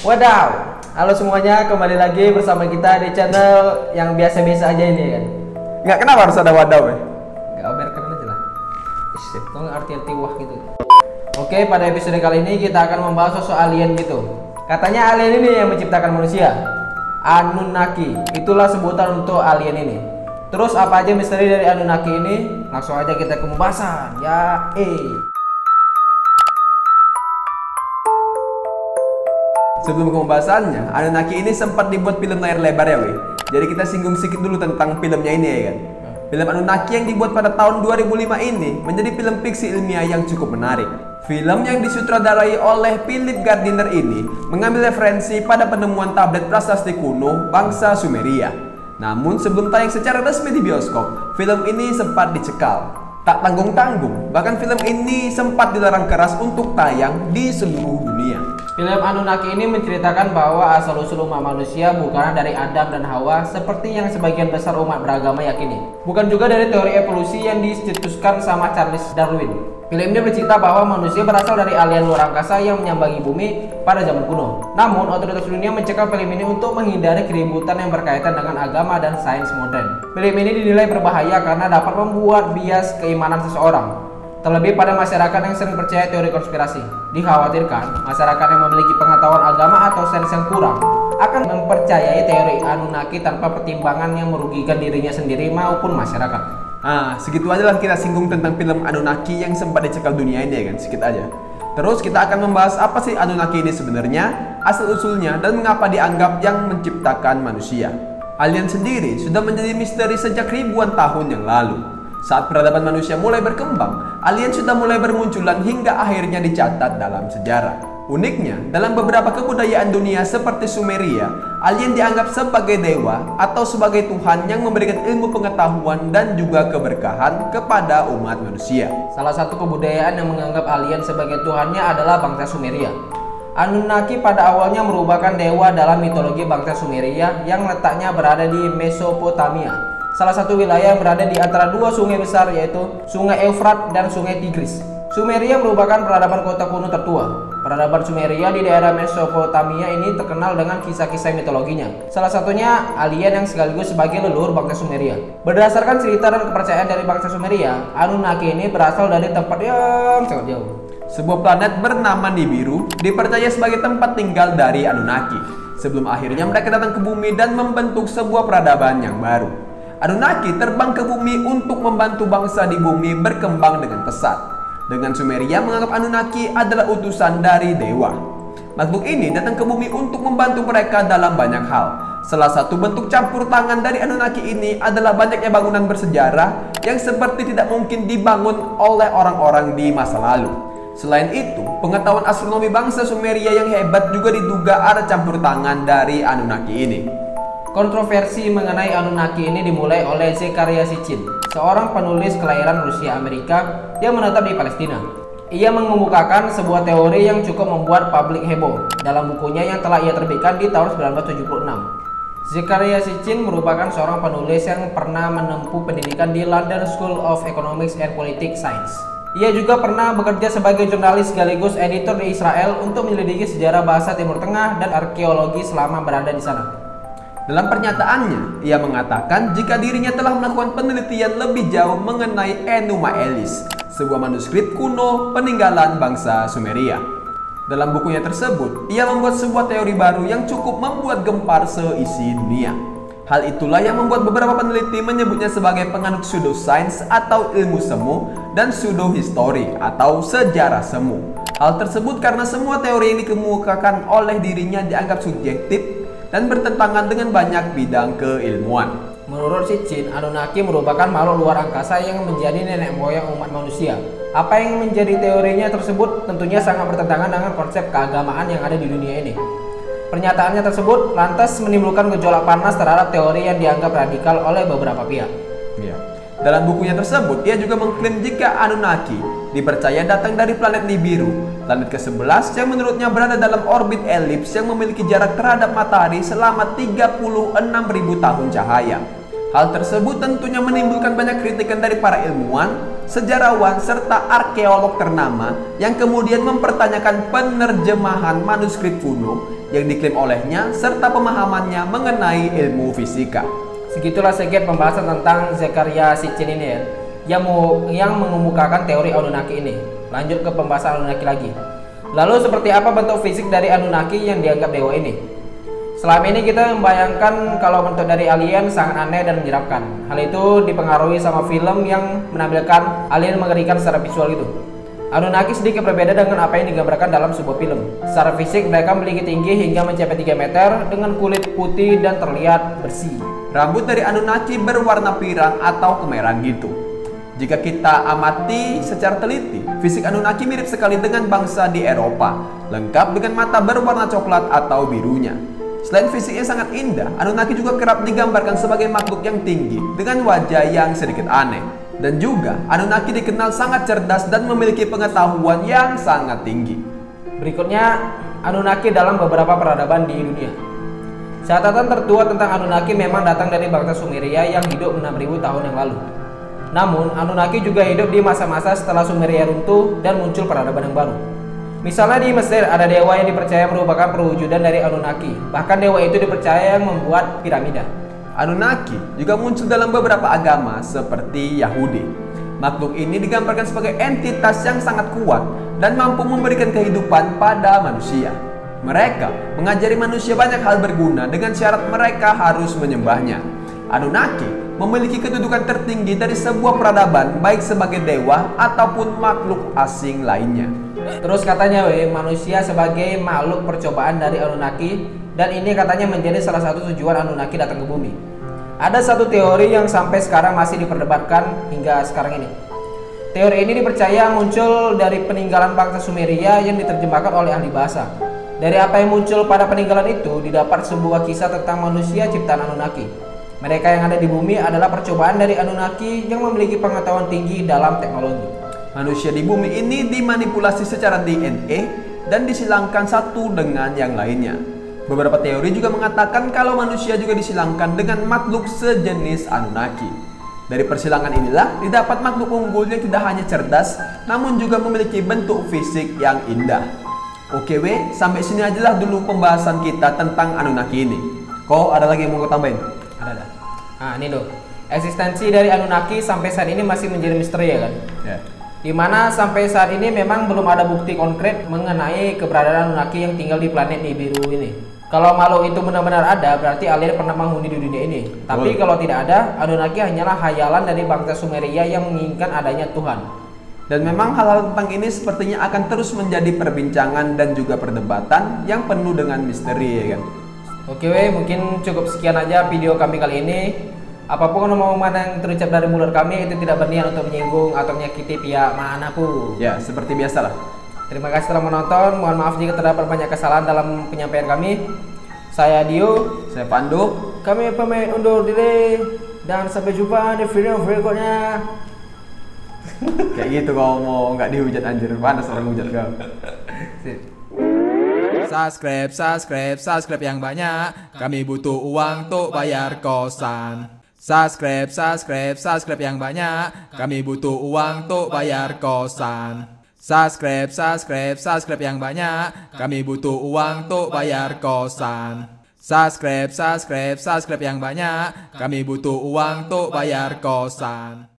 Wadaw, halo semuanya, kembali lagi bersama kita di channel yang biasa-biasa aja ini kan. Nggak, kenapa harus ada wadaw ya? Nggak, biar keren aja lah. Kau nggak arti-arti wah gitu. Oke, pada episode kali ini kita akan membahas sosok alien gitu. Katanya alien ini yang menciptakan manusia, Anunnaki. Itulah sebutan untuk alien ini. Terus apa aja misteri dari Anunnaki ini? Langsung aja kita ke pembahasan. Sebelum ke pembahasannya, Anunnaki ini sempat dibuat film layar lebar ya weh. Jadi kita singgung sedikit dulu tentang filmnya ini ya kan. Film Anunnaki yang dibuat pada tahun 2005 ini menjadi film fiksi ilmiah yang cukup menarik. Film yang disutradarai oleh Philip Gardner ini mengambil referensi pada penemuan tablet prasasti kuno bangsa Sumeria. Namun sebelum tayang secara resmi di bioskop, film ini sempat dicekal. Tak tanggung-tanggung, bahkan film ini sempat dilarang keras untuk tayang di seluruh dunia. Film Anunnaki ini menceritakan bahwa asal-usul umat manusia bukanlah dari Adam dan Hawa seperti yang sebagian besar umat beragama yakini. Bukan juga dari teori evolusi yang dicetuskan sama Charles Darwin. Film ini bercerita bahwa manusia berasal dari alien luar angkasa yang menyambangi bumi pada zaman kuno. Namun, otoritas dunia mencegah film ini untuk menghindari keributan yang berkaitan dengan agama dan sains modern. Film ini dinilai berbahaya karena dapat membuat bias keimanan seseorang. Terlebih pada masyarakat yang sering percaya teori konspirasi. Dikhawatirkan, masyarakat yang memiliki pengetahuan agama atau sains yang kurang akan mempercayai teori Anunnaki tanpa pertimbangan yang merugikan dirinya sendiri maupun masyarakat. Segitu aja lah kita singgung tentang film Anunnaki yang sempat dicekal dunia ini ya kan, sedikit aja. Terus kita akan membahas apa sih Anunnaki ini sebenarnya, asal-usulnya, dan mengapa dianggap yang menciptakan manusia. Alien sendiri sudah menjadi misteri sejak ribuan tahun yang lalu. Saat peradaban manusia mulai berkembang, alien sudah mulai bermunculan hingga akhirnya dicatat dalam sejarah. Uniknya, dalam beberapa kebudayaan dunia seperti Sumeria, alien dianggap sebagai dewa atau sebagai Tuhan yang memberikan ilmu pengetahuan dan juga keberkahan kepada umat manusia. Salah satu kebudayaan yang menganggap alien sebagai Tuhannya adalah bangsa Sumeria. Anunnaki pada awalnya merupakan dewa dalam mitologi bangsa Sumeria yang letaknya berada di Mesopotamia. Salah satu wilayah yang berada di antara dua sungai besar yaitu Sungai Eufrat dan Sungai Tigris. Sumeria merupakan peradaban kota kuno tertua. Peradaban Sumeria di daerah Mesopotamia ini terkenal dengan kisah-kisah mitologinya. Salah satunya alien yang sekaligus sebagai leluhur bangsa Sumeria. Berdasarkan cerita dan kepercayaan dari bangsa Sumeria, Anunnaki ini berasal dari tempat yang sangat jauh. Sebuah planet bernama Nibiru dipercaya sebagai tempat tinggal dari Anunnaki. Sebelum akhirnya mereka datang ke bumi dan membentuk sebuah peradaban yang baru. Anunnaki terbang ke bumi untuk membantu bangsa di bumi berkembang dengan pesat. Dengan Sumeria menganggap Anunnaki adalah utusan dari dewa. Makhluk ini datang ke bumi untuk membantu mereka dalam banyak hal. Salah satu bentuk campur tangan dari Anunnaki ini adalah banyaknya bangunan bersejarah yang seperti tidak mungkin dibangun oleh orang-orang di masa lalu. Selain itu, pengetahuan astronomi bangsa Sumeria yang hebat juga diduga ada campur tangan dari Anunnaki ini. Kontroversi mengenai Anunnaki ini dimulai oleh Zecharia Sitchin, seorang penulis kelahiran Rusia Amerika yang menetap di Palestina. Ia mengemukakan sebuah teori yang cukup membuat publik heboh dalam bukunya yang telah ia terbitkan di tahun 1976. Zecharia Sitchin merupakan seorang penulis yang pernah menempuh pendidikan di London School of Economics and Political Science. Ia juga pernah bekerja sebagai jurnalis sekaligus editor di Israel untuk menyelidiki sejarah bahasa Timur Tengah dan arkeologi selama berada di sana. Dalam pernyataannya, ia mengatakan jika dirinya telah melakukan penelitian lebih jauh mengenai Enuma Elish, sebuah manuskrip kuno peninggalan bangsa Sumeria. Dalam bukunya tersebut, ia membuat sebuah teori baru yang cukup membuat gempar seisi dunia. Hal itulah yang membuat beberapa peneliti menyebutnya sebagai penganut pseudoscience atau ilmu semu dan pseudohistory atau sejarah semu. Hal tersebut karena semua teori yang dikemukakan oleh dirinya dianggap subjektif dan bertentangan dengan banyak bidang keilmuan. Menurut Sitchin, Anunnaki merupakan makhluk luar angkasa yang menjadi nenek moyang umat manusia. Apa yang menjadi teorinya tersebut tentunya sangat bertentangan dengan konsep keagamaan yang ada di dunia ini. Pernyataannya tersebut lantas menimbulkan gejolak panas terhadap teori yang dianggap radikal oleh beberapa pihak. Dalam bukunya tersebut, ia juga mengklaim jika Anunnaki dipercaya datang dari planet Nibiru, planet ke-11 yang menurutnya berada dalam orbit elips yang memiliki jarak terhadap matahari selama 36.000 tahun cahaya. Hal tersebut tentunya menimbulkan banyak kritikan dari para ilmuwan, sejarawan, serta arkeolog ternama yang kemudian mempertanyakan penerjemahan manuskrip kuno yang diklaim olehnya serta pemahamannya mengenai ilmu fisika. Segitulah sedikit pembahasan tentang Zecharia Sitchin ini ya, yang mengemukakan teori Anunnaki ini. Lanjut ke pembahasan Anunnaki lagi. Lalu seperti apa bentuk fisik dari Anunnaki yang dianggap dewa ini? Selama ini kita membayangkan kalau bentuk dari alien sangat aneh dan menyeramkan. Hal itu dipengaruhi sama film yang menampilkan alien mengerikan secara visual gitu. Anunnaki sedikit berbeda dengan apa yang digambarkan dalam sebuah film. Secara fisik mereka memiliki tinggi hingga mencapai 3 meter dengan kulit putih dan terlihat bersih. Rambut dari Anunnaki berwarna pirang atau kemerang gitu. Jika kita amati secara teliti, fisik Anunnaki mirip sekali dengan bangsa di Eropa, lengkap dengan mata berwarna coklat atau birunya. Selain fisiknya sangat indah, Anunnaki juga kerap digambarkan sebagai makhluk yang tinggi dengan wajah yang sedikit aneh. Dan juga, Anunnaki dikenal sangat cerdas dan memiliki pengetahuan yang sangat tinggi. Berikutnya, Anunnaki dalam beberapa peradaban di dunia. Catatan tertua tentang Anunnaki memang datang dari bangsa Sumeria yang hidup 6.000 tahun yang lalu. Namun, Anunnaki juga hidup di masa-masa setelah Sumeria runtuh dan muncul peradaban yang baru. Misalnya di Mesir ada dewa yang dipercaya merupakan perwujudan dari Anunnaki. Bahkan dewa itu dipercaya membuat piramida. Anunnaki juga muncul dalam beberapa agama seperti Yahudi. Makhluk ini digambarkan sebagai entitas yang sangat kuat dan mampu memberikan kehidupan pada manusia. Mereka mengajari manusia banyak hal berguna dengan syarat mereka harus menyembahnya. Anunnaki memiliki kedudukan tertinggi dari sebuah peradaban baik sebagai dewa ataupun makhluk asing lainnya. Terus katanya manusia sebagai makhluk percobaan dari Anunnaki, dan ini katanya menjadi salah satu tujuan Anunnaki datang ke bumi. Ada satu teori yang sampai sekarang masih diperdebatkan hingga sekarang ini. Teori ini dipercaya muncul dari peninggalan bangsa Sumeria yang diterjemahkan oleh ahli bahasa. Dari apa yang muncul pada peninggalan itu didapat sebuah kisah tentang manusia ciptaan Anunnaki. Mereka yang ada di bumi adalah percobaan dari Anunnaki yang memiliki pengetahuan tinggi dalam teknologi. Manusia di bumi ini dimanipulasi secara DNA dan disilangkan satu dengan yang lainnya. Beberapa teori juga mengatakan kalau manusia juga disilangkan dengan makhluk sejenis Anunnaki. Dari persilangan inilah didapat makhluk unggul yang tidak hanya cerdas, namun juga memiliki bentuk fisik yang indah. Oke sampai sini ajalah dulu pembahasan kita tentang Anunnaki ini. Kok ada lagi yang mau kau tambahin? Ada. Nah ini loh, eksistensi dari Anunnaki sampai saat ini masih menjadi misteri ya kan? Ya. Dimana sampai saat ini memang belum ada bukti konkret mengenai keberadaan Anunnaki yang tinggal di planet Nibiru ini. Kalau makhluk itu benar-benar ada, berarti alien pernah menghuni di dunia ini. Tapi kalau tidak ada, Anunnaki hanyalah hayalan dari bangsa Sumeria yang menginginkan adanya Tuhan. Dan memang hal-hal tentang ini sepertinya akan terus menjadi perbincangan dan juga perdebatan yang penuh dengan misteri ya kan. Oke mungkin cukup sekian aja video kami kali ini. Apapun omongan yang terucap dari mulut kami itu tidak berniat untuk menyinggung atau menyakiti pihak manapun. Ya, seperti biasalah. Terima kasih telah menonton. Mohon maaf jika terdapat banyak kesalahan dalam penyampaian kami. Saya Dio, saya Pandu. Kami pamit undur diri dan sampai jumpa di video berikutnya. Kayak gitu kalau mau nggak dihujat anjir, panas orang hujat kau. Subscribe yang banyak. Kami butuh uang untuk bayar kosan. Subscribe yang banyak. Kami butuh uang untuk bayar kosan. Subscribe yang banyak. Kami butuh uang untuk bayar kosan. Subscribe yang banyak. Kami butuh uang untuk bayar kosan.